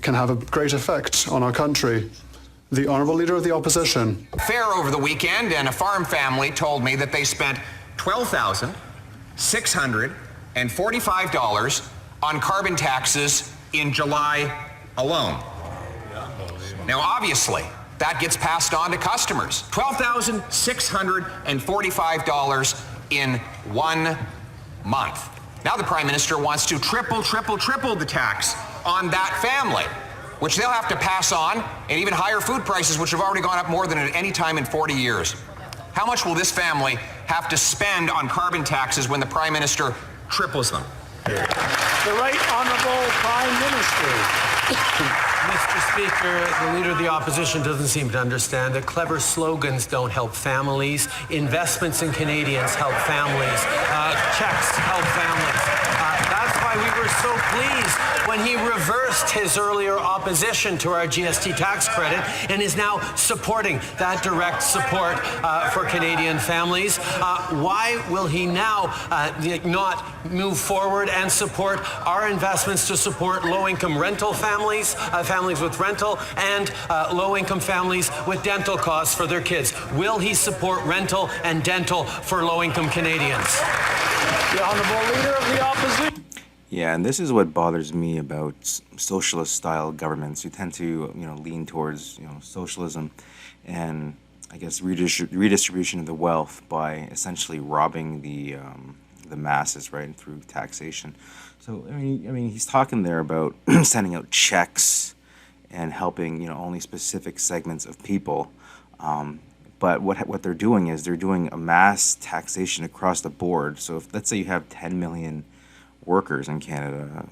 can have a great effect on our country. The Honourable Leader of the Opposition. Fair over the weekend, and a farm family told me that they spent $12,645 on carbon taxes in July alone. Now, obviously, that gets passed on to customers. $12,645 in 1 month. Now the Prime Minister wants to triple the tax on that family, which they'll have to pass on, and even higher food prices, which have already gone up more than at any time in 40 years. How much will this family have to spend on carbon taxes when the Prime Minister triples them? The Right Honourable Prime Minister. Mr. Speaker, the Leader of the Opposition doesn't seem to understand that clever slogans don't help families. Investments in Canadians help families. Checks help families. That's why we were so pleased when he reversed his earlier opposition to our GST tax credit and is now supporting that direct support for Canadian families. Why will he now not move forward and support our investments to support low-income rental families, families with rental, and low-income families with dental costs for their kids? Will he support rental and dental for low-income Canadians? The Honourable Leader of the Opposition. Yeah, and this is what bothers me about socialist-style governments. You tend to, lean towards, socialism, and I guess redistribution of the wealth by essentially robbing the masses, right, through taxation. So I mean, he's talking there about sending out checks and helping, only specific segments of people. But what they're doing is they're doing a mass taxation across the board. So if, let's say you have 10 million workers in Canada,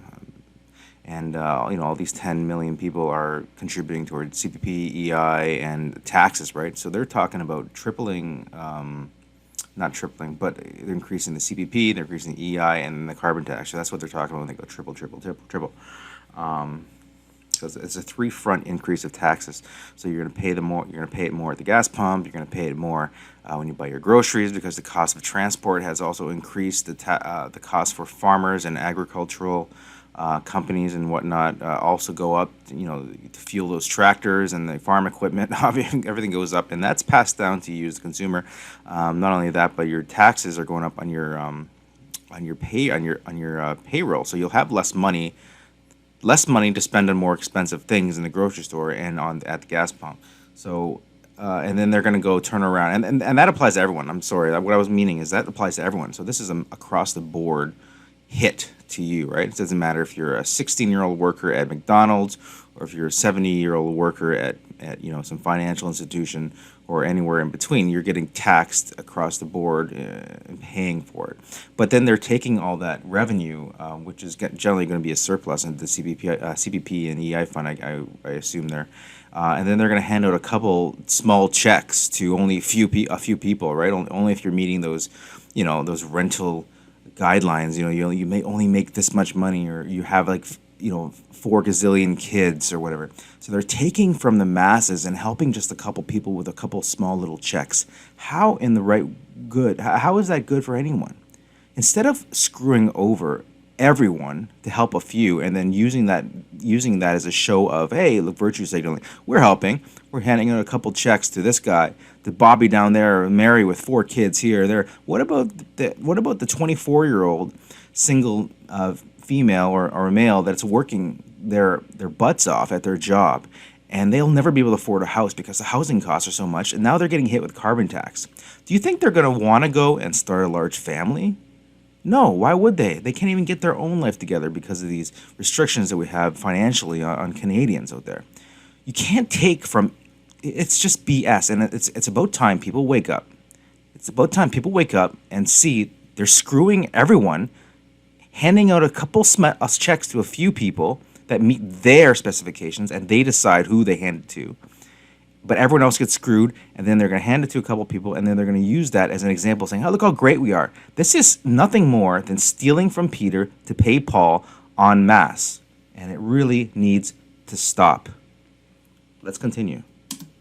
and all these 10 million people are contributing towards CPP, EI, and taxes, right? So they're talking about tripling, not tripling, but they're increasing the CPP, they're increasing the EI, and the carbon tax. So that's what they're talking about when they go triple. So it's a three-front increase of taxes. So you're going to pay more. You're going to pay it more at the gas pump. You're going to pay it more when you buy your groceries, because the cost of transport has also increased. The cost for farmers and agricultural companies and whatnot also go up. To fuel those tractors and the farm equipment, everything goes up, and that's passed down to you as the consumer. Not only that, but your taxes are going up on your payroll. So you'll have less money to spend on more expensive things in the grocery store and at the gas pump. So, and then they're going to go turn around, and that applies to everyone. I'm sorry, what I was meaning is that applies to everyone. So this is an across the board hit to you, right? It doesn't matter if you're a 16-year-old worker at McDonald's or if you're a 70-year-old worker at some financial institution or anywhere in between. You're getting taxed across the board and paying for it. But then they're taking all that revenue, which is generally going to be a surplus into the CPP and EI fund, I assume there. And then they're going to hand out a couple small checks to only a few people, right? Only if you're meeting those rental guidelines. You may only make this much money, or you have 4 gazillion kids or whatever. So they're taking from the masses and helping just a couple people with a couple small little checks. How is that good for anyone? Instead of screwing over everyone to help a few and then using that as a show of, hey, look, virtue signaling, we're helping. We're handing out a couple checks to this guy, to Bobby down there, Mary with 4 kids here or there. What about the 24-year-old single female or male that's working their butts off at their job, and they'll never be able to afford a house because the housing costs are so much, and now they're getting hit with carbon tax? Do you think they're going to want to go and start a large family? No, why would they? They can't even get their own life together because of these restrictions that we have financially on Canadians out there. You can't take from... It's just BS, and it's about time people wake up. It's about time people wake up and see they're screwing everyone, handing out a couple checks to a few people that meet their specifications, and they decide who they hand it to. But everyone else gets screwed, and then they're going to hand it to a couple people, and then they're going to use that as an example, saying, oh, look how great we are. This is nothing more than stealing from Peter to pay Paul en masse, and it really needs to stop. Let's continue.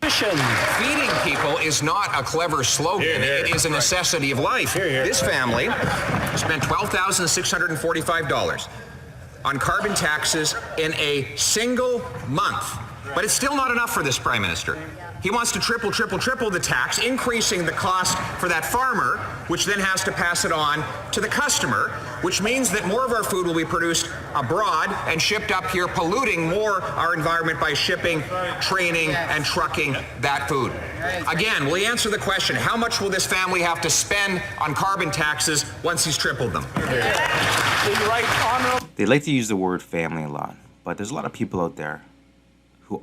Feeding people is not a clever slogan. It is a necessity of life. This family spent $12,645. on carbon taxes in a single month. But it's still not enough for this Prime Minister. He wants to triple the tax, increasing the cost for that farmer, which then has to pass it on to the customer, which means that more of our food will be produced abroad and shipped up here, polluting more our environment by shipping, training, and trucking that food. Again, will he answer the question, how much will this family have to spend on carbon taxes once he's tripled them? The right honourable. They like to use the word family a lot, but there's a lot of people out there who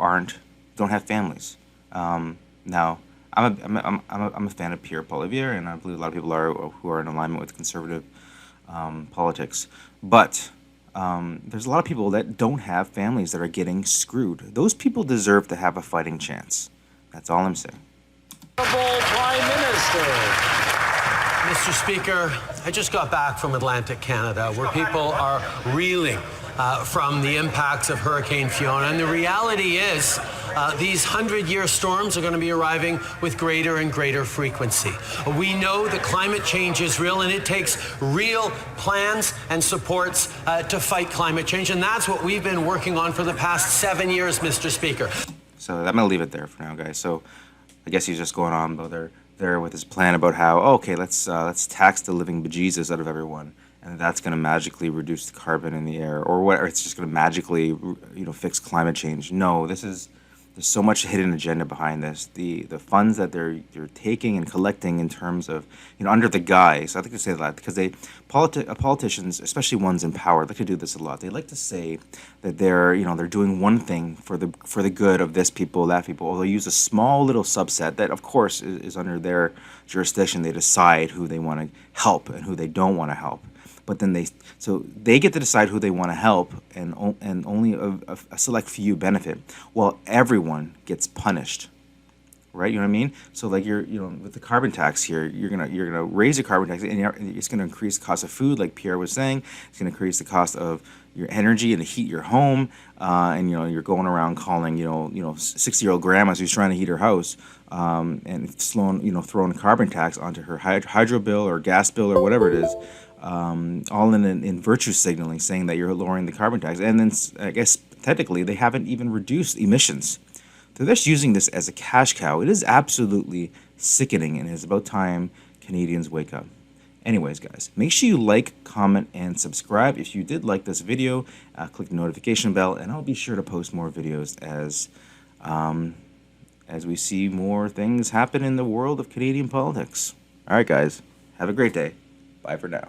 don't have families. Now, I'm a fan of Pierre Poilievre, and I believe a lot of people are who are in alignment with conservative politics. But there's a lot of people that don't have families that are getting screwed. Those people deserve to have a fighting chance. That's all I'm saying. Honourable Prime Minister. Mr. Speaker, I just got back from Atlantic Canada, where people are reeling from the impacts of Hurricane Fiona. And the reality is, these 100-year storms are going to be arriving with greater and greater frequency. We know that climate change is real, and it takes real plans and supports to fight climate change. And that's what we've been working on for the past 7 years, Mr. Speaker. So I'm going to leave it there for now, guys. So I guess he's just going on about there with his plan about how, okay, let's tax the living bejesus out of everyone, and that's going to magically reduce the carbon in the air, or what? Or it's just going to magically, fix climate change. No, there's so much hidden agenda behind this. The funds that they're taking and collecting in terms of, under the guise. I like to say that because politicians, especially ones in power, like to do this a lot. They like to say that they're doing one thing for the good of this people, that people. Or they'll use a small little subset that, of course, is under their jurisdiction. They decide who they want to help and who they don't want to help. But then they get to decide who they want to help, and only a select few benefit, while everyone gets punished, right? You know what I mean? So like with the carbon tax here, you're gonna raise the carbon tax, and it's gonna increase the cost of food, like Pierre was saying. It's gonna increase the cost of your energy and to heat your home, and you're going around calling 60-year-old grandmas who's trying to heat her house, and throwing a carbon tax onto her hydro bill or gas bill or whatever it is. All in virtue signaling, saying that you're lowering the carbon tax. And then I guess technically they haven't even reduced emissions. They're just using this as a cash cow. It is absolutely sickening, and it's about time Canadians wake up. Anyways, guys, make sure you like, comment, and subscribe. If you did like this video, click the notification bell, and I'll be sure to post more videos as we see more things happen in the world of Canadian politics. All right, guys, have a great day. Bye for now.